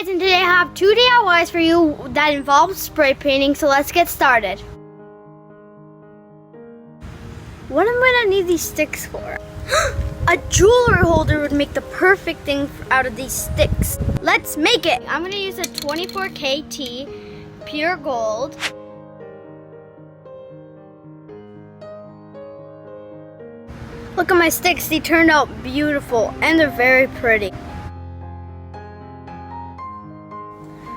Guys, and today I have 2 DIYs for you that involve spray painting, so let's get started. What am I gonna need these sticks for? A jewelry holder would make the perfect thing out of these sticks. Let's make it! I'm gonna use a 24KT pure gold. Look at my sticks, they turned out beautiful and they're very pretty.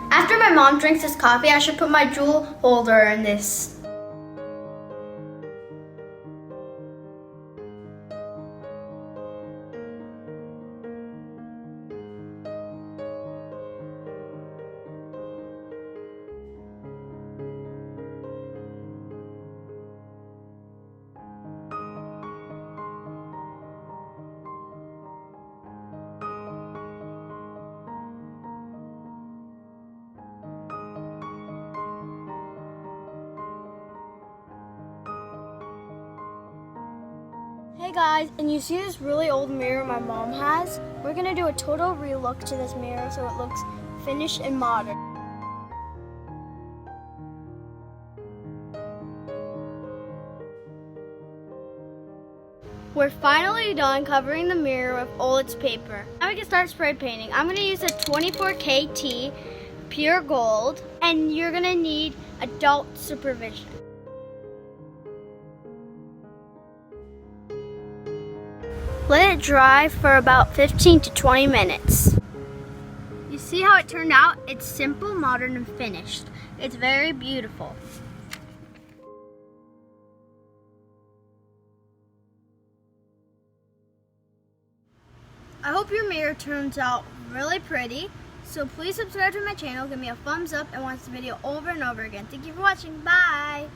After my mom drinks this coffee, I should put my jewel holder in this. Hey guys, and you see this really old mirror my mom has? We're gonna do a total relook to this mirror so it looks finished and modern. We're finally done covering the mirror with all its paper. Now we can start spray painting. I'm gonna use a 24KT pure gold, and you're gonna need adult supervision. Let it dry for about 15 to 20 minutes. You see how it turned out? It's simple, modern, and finished. It's very beautiful. I hope your mirror turns out really pretty. So please subscribe to my channel, give me a thumbs up, and watch the video over and over again. Thank you for watching. Bye!